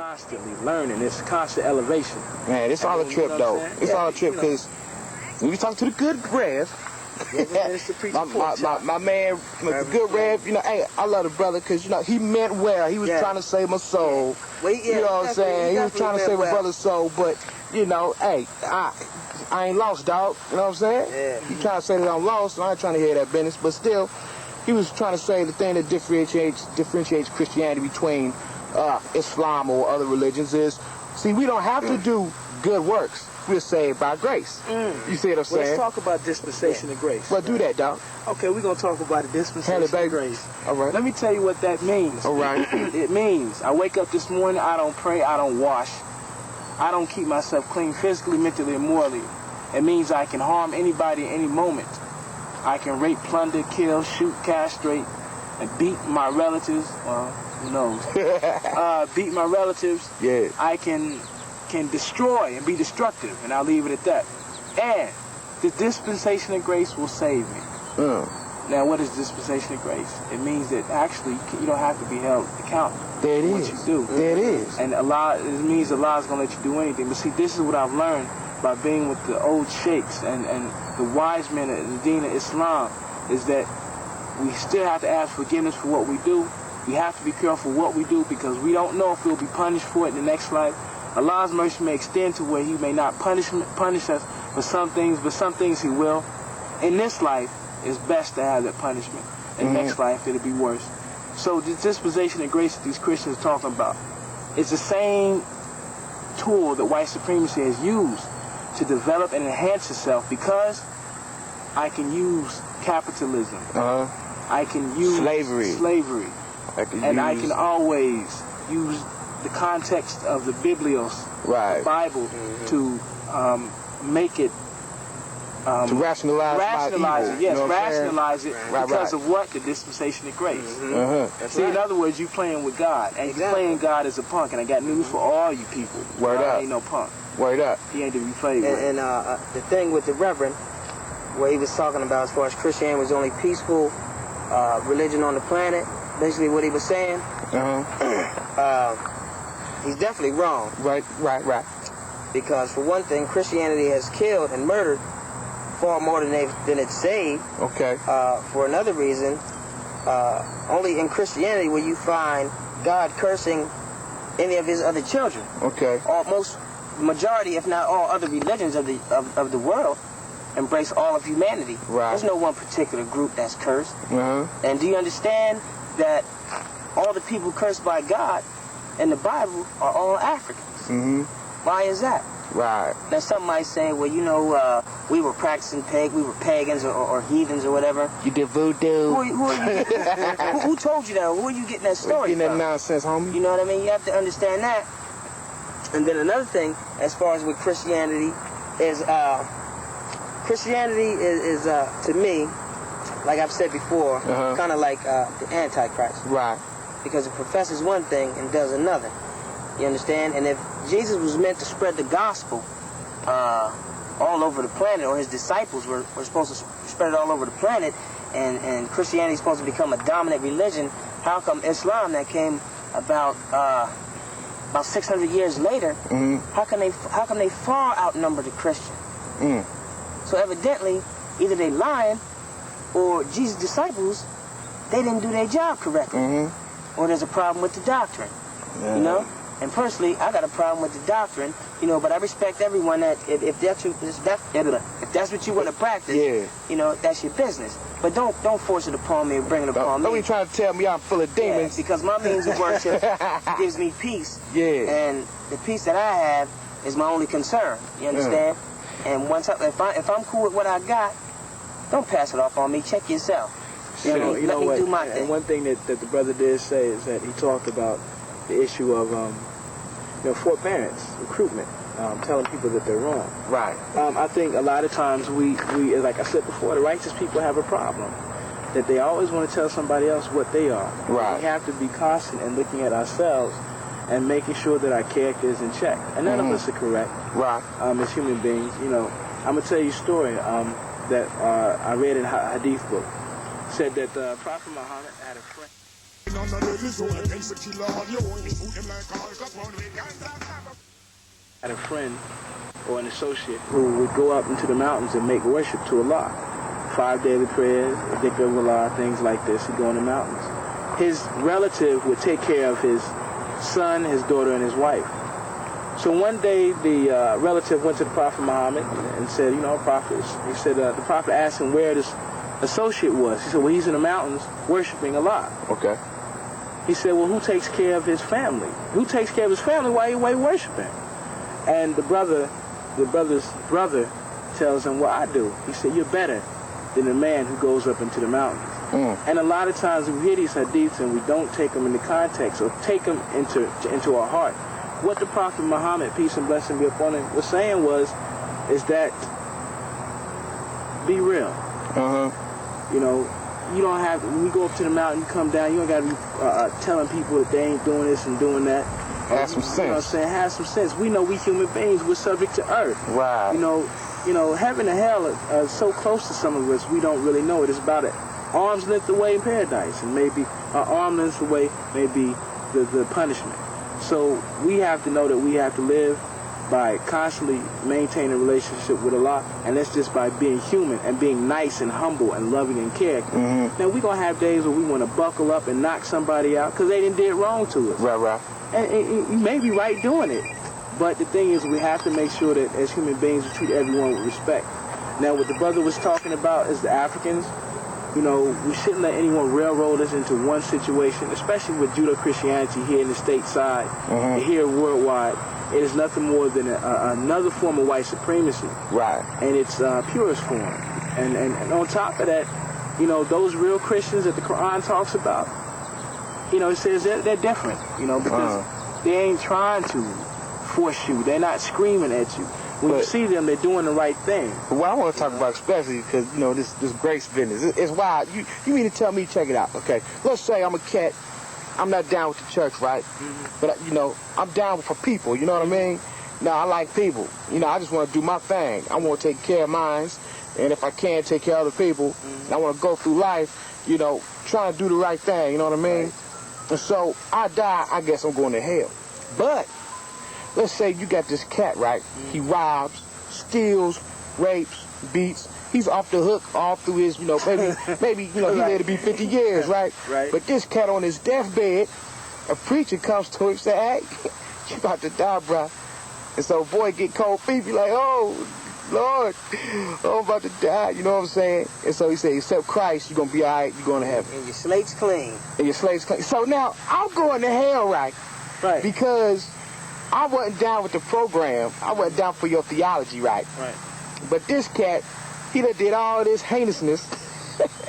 constantly learning. It's constant elevation. Man, it's all a trip, though. It's all a trip because when you talk to the good Rev, my man, the good Rev, you know, hey, I love the brother because, you know, he meant well. He was trying to save my soul. Well, you know what I'm saying? He was trying to save my brother's soul, but, you know, hey, I ain't lost, dog. You know what I'm saying? Yeah. He trying to say that I'm lost, so I ain't trying to hear that business, but still, he was trying to say the thing that differentiates Christianity between Islam or other religions is, see, we don't have to do good works. We're saved by grace. You see what I'm saying? Let's talk about dispensation of grace. Well, do that, dog. Okay, we're going to talk about the dispensation of grace. All right. Let me tell you what that means. All right. It means I wake up this morning, I don't pray, I don't wash. I don't keep myself clean physically, mentally, and morally. It means I can harm anybody at any moment. I can rape, plunder, kill, shoot, castrate, and beat my relatives. Well, who knows? Beat my relatives. Yeah. I can destroy and be destructive, and I'll leave it at that. And the dispensation of grace will save me. Now, what is dispensation of grace? It means that actually you don't have to be held accountable. There it for is. What you do. There it is. And it means Allah's going to let you do anything. But see, this is what I've learned by being with the old sheikhs and the wise men of the deen of Islam, is that we still have to ask forgiveness for what we do. We have to be careful what we do because we don't know if we'll be punished for it in the next life. Allah's mercy may extend to where he may not punish us for some things, but some things he will. In this life, it's best to have that punishment. In the next life, it'll be worse. So the dispensation of grace that these Christians are talking about is the same tool that white supremacy has used to develop and enhance itself, because I can use capitalism. I can use slavery. I can always use the context of the Biblios, the Bible, to make it to rationalize it. Yes, rationalize it because of what? The dispensation of grace. See, in other words, you playing with God, and you playing God as a punk. And I got news for all you people. Word up. Ain't no punk. Word up. He ain't to be played with. And the thing with the Reverend, what he was talking about as far as Christianity was the only peaceful religion on the planet, basically what he was saying, he's definitely wrong. Right. Because for one thing, Christianity has killed and murdered far more than it's saved. Okay. For another reason, only in Christianity will you find God cursing any of his other children. Okay. Almost majority, if not all, other religions of the world embrace all of humanity. Right. There's no one particular group that's cursed. And do you understand that all the people cursed by God in the Bible are all Africans? Why is that? Right. Now some might say, well, you know, we were practicing we were pagans or heathens or whatever. You did voodoo. Who told you that? Who are you getting that story from? Getting that nonsense, homie. You know what I mean? You have to understand that. And then another thing, as far as with Christianity, is Christianity is to me, like I've said before, kind of like the Antichrist. Right. Because it professes one thing and does another. You understand? And if Jesus was meant to spread the gospel all over the planet, or his disciples were supposed to spread it all over the planet, and Christianity is supposed to become a dominant religion, how come Islam that came about 600 years later, how come they far outnumber the Christian? So evidently, either they lying, or Jesus' disciples, they didn't do their job correctly, or there's a problem with the doctrine. You know. And personally, I got a problem with the doctrine, you know, but I respect everyone that if that's what you want to practice, you know, that's your business. But don't force it upon me and bring it upon me. Don't be trying to tell me I'm full of demons. Because my means of worship gives me peace. And the peace that I have is my only concern. You understand? And if I'm cool with what I got, don't pass it off on me. Check yourself. You know, let me do my thing. And one thing that the brother did say is that he talked about the issue of forbearance, recruitment, telling people that they're wrong. Right. I think a lot of times we, like I said before, the righteous people have a problem that they always want to tell somebody else what they are. Right. We have to be constant in looking at ourselves and making sure that our character is in check. And none of us are correct. Right. As human beings, you know. I'm gonna tell you a story that I read in a hadith book. Said that Prophet Muhammad had a friend. had a friend or an associate who would go up into the mountains and make worship to Allah. 5 daily prayers, dhikr of Allah, things like this. He'd go in the mountains. His relative would take care of his son, his daughter, and his wife. So one day the relative went to the Prophet Muhammad and said, you know, Prophet, he said, the Prophet asked him where this associate was. He said, well, he's in the mountains worshiping Allah. Okay. He said, well, who takes care of his family? Who takes care of his family while he worshiping? And the brother's brother tells him, well, I do. He said, you're better than the man who goes up into the mountains. And a lot of times we hear these hadiths and we don't take them into context or take them into our heart. What the Prophet Muhammad, peace and blessing be upon him, was saying is that be real. You know, you don't have, when you go up to the mountain, you come down, you don't got to be telling people that they ain't doing this and doing that. Have some sense. You know what I'm saying? Have some sense. We know we human beings, we're subject to earth. Right. You know, heaven and hell are so close to some of us, we don't really know it. It's about an arm's length away in paradise, and maybe an arm's length away may be the punishment. So we have to know that we have to live by constantly maintaining a relationship with Allah, and that's just by being human and being nice and humble and loving and caring. Now, we're going to have days where we want to buckle up and knock somebody out because they didn't did wrong to us. Right. And you may be right doing it, but the thing is we have to make sure that as human beings we treat everyone with respect. Now, what the brother was talking about is the Africans. You know, we shouldn't let anyone railroad us into one situation, especially with Judeo-Christianity here in the stateside and here worldwide. It is nothing more than another form of white supremacy. Right. And it's purest form. And on top of that, you know, those real Christians that the Quran talks about, you know, it says they're different, you know, because they ain't trying to force you. They're not screaming at you. When you see them, they're doing the right thing. But what I want to talk about especially, because, you know, this grace business, it's wild. You mean to tell me, check it out, okay? Let's say I'm a cat. I'm not down with the church, right? But, you know, I'm down for people, you know what I mean? Now, I like people. You know, I just want to do my thing. I want to take care of mine, and if I can't take care of other people, I want to go through life, you know, trying to do the right thing, you know what I mean? And so, I die, I guess I'm going to hell. But let's say you got this cat, right? He robs, steals, rapes, beats. He's off the hook all through his, you know, maybe you know, he let it be 50 years, right? But this cat on his deathbed, a preacher comes to him and say, hey, you about to die, bro. And so boy get cold feet, be like, oh, Lord, I'm about to die, you know what I'm saying? And so he said, accept Christ, you're going to be all right, you're going to heaven. And your slate's clean. And your slate's clean. So now, I'm going to hell, right? Because I wasn't down with the program. I wasn't down for your theology, right? But this cat, he done did all this heinousness,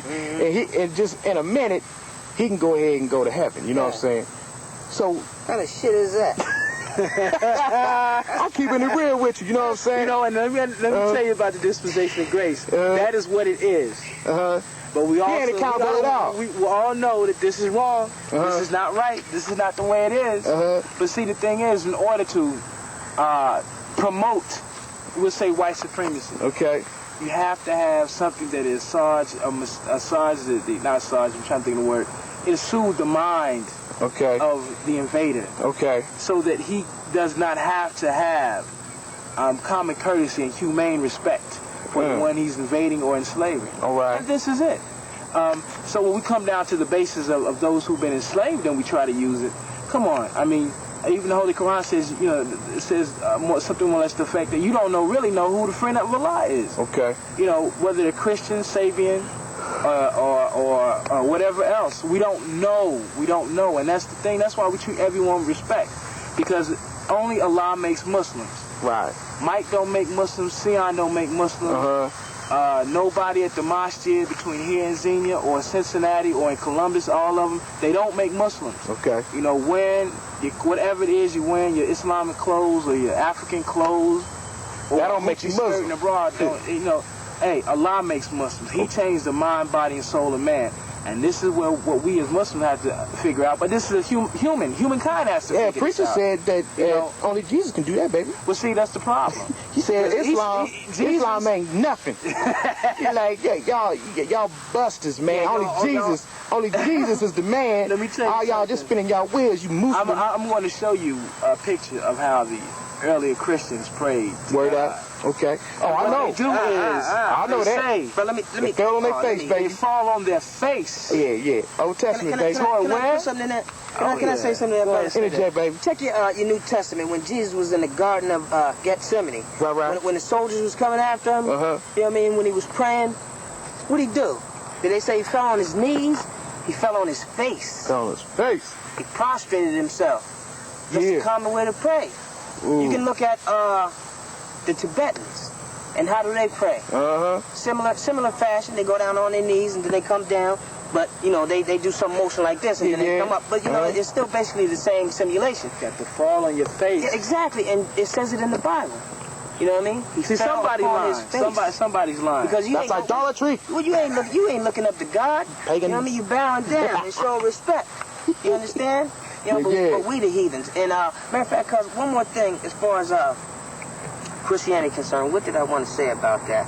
and just in a minute, he can go ahead and go to heaven. You know what I'm saying? So, what kind of shit is that? I'm keeping it real with you. You know what I'm saying? You know, and let me tell you about the dispensation of grace. That is what it is. But we also we all know that this is wrong. This is not right. This is not the way it is. But see, the thing is, in order to promote, we'll say white supremacy. You have to have something that is not Sarge, I'm trying to think of the word. It soothes the mind of the invader. So that he does not have to have common courtesy and humane respect for the one he's invading or enslaving. And this is it. So when we come down to the basis of those who've been enslaved, then we try to use it. Come on, I mean, even the Holy Quran says, you know, it says something more or less the fact that you don't really know who the friend of Allah is. You know, whether they're Christian, Sabian, or whatever else. We don't know. We don't know. And that's the thing. That's why we treat everyone with respect. Because only Allah makes Muslims. Mike don't make Muslims. Sion don't make Muslims. Nobody at the mosque here between here and Xenia or Cincinnati or in Columbus, all of them, they don't make Muslims. You know, whatever it is you're wearing, your Islamic clothes or your African clothes, or that don't make you Muslim. Abroad, you know, hey, Allah makes Muslims. He changed the mind, body, and soul of man. And this is what we as Muslims have to figure out. But this is humankind has to figure this out. Preacher said that only Jesus can do that, baby. Well, see, that's the problem. He said Islam ain't nothing. He's like, y'all busters, man. Only Jesus is the man. Let me tell you all y'all just spinning y'all wheels, you Muslims. I'm going to show you a picture of how earlier Christians prayed. Word up. Okay. Oh, I know. What they do is, I know that. say, but let me fell on their face, baby. They fall on their face. Yeah. Old Testament, baby. Can I put something in that? Can I say something in that? Interject, baby. Check your New Testament when Jesus was in the Garden of Gethsemane. Right. When the soldiers was coming after him. Uh-huh. You know what I mean? When he was praying, what'd he do? Did they say he fell on his knees? He fell on his face. Fell on his face. He prostrated himself. That's a common way to pray. Ooh. You can look at the Tibetans and how do they pray? Similar fashion. They go down on their knees and then they come down. But, you know, they do some motion like this and then they come up. But, you know, it's still basically the same simulation. You got to fall on your face. Yeah, exactly. And it says it in the Bible. You know what I mean? See, somebody's lying. Somebody's lying. Because that's idolatry. Well, you ain't looking up to God. Pagan. You know what I mean? You bowing down and showing respect. You understand? You know, but we the heathens. And matter of fact, cause one more thing as far as Christianity concerned, what did I want to say about that?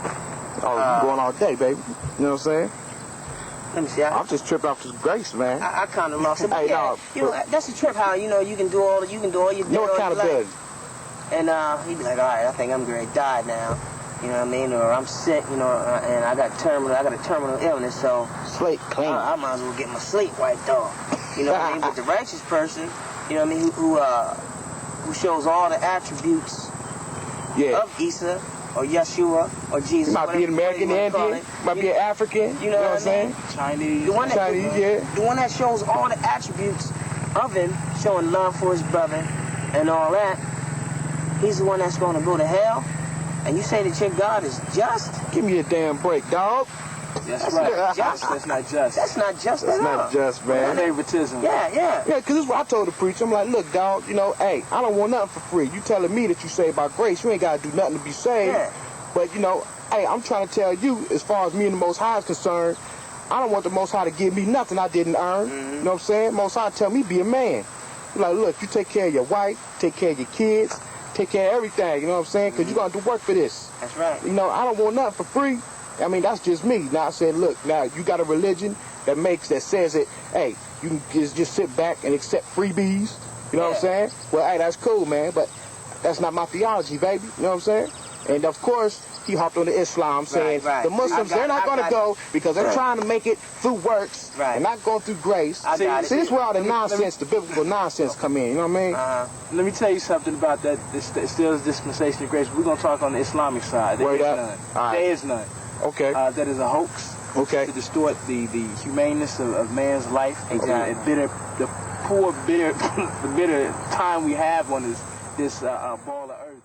Oh, you going all day, baby. You know what I'm saying? Let me see. I'm just tripping off this grace, man. I kind of lost it. Hey, yeah, you know, that's the trip. How you know you can do all your no accountability. And he'd be like, all right, I think I'm going to die now. You know what I mean? Or I'm sick, you know, and I got a terminal illness, so slate clean. I might as well get my slate wiped off. You know what I mean? But the righteous person, you know what I mean, who shows all the attributes of Isa or Yeshua or Jesus. Might be an American Indian, might be an African. You know what I'm saying? Chinese. The one that shows all the attributes of him, showing love for his brother and all that. He's the one that's going to go to hell. And you say that your God is just? Give me a damn break, dog. That's right. That's not just. That's not just That's not just, man. Favoritism. Yeah. Yeah, because this is what I told the preacher. I'm like, look, dog, you know, hey, I don't want nothing for free. You telling me that you saved by grace. You ain't got to do nothing to be saved. Yeah. But, you know, hey, I'm trying to tell you, as far as me and the Most High is concerned, I don't want the Most High to give me nothing I didn't earn. You know what I'm saying? Most High tell me be a man. You're like, look, you take care of your wife, take care of your kids, take care of everything, you know what I'm saying? Because you're going to do work for this. That's right. You know, I don't want nothing for free. I mean, that's just me. Now I said, look, now you got a religion that says that, hey, you can just sit back and accept freebies. You know what I'm saying? Well, hey, that's cool, man, but that's not my theology, baby. You know what I'm saying? And of course, he hopped on the Islam saying the Muslims, they're not going to go because they're trying to make it through works and not going through grace. See, this is where all the nonsense, the biblical nonsense come in. You know what I mean? Let me tell you something about that. Still is dispensation of grace. We're going to talk on the Islamic side. There is none. There is none. Okay. That is a hoax. Okay. To distort the humaneness of man's life. Exactly. The poor, bitter time we have on this ball of earth.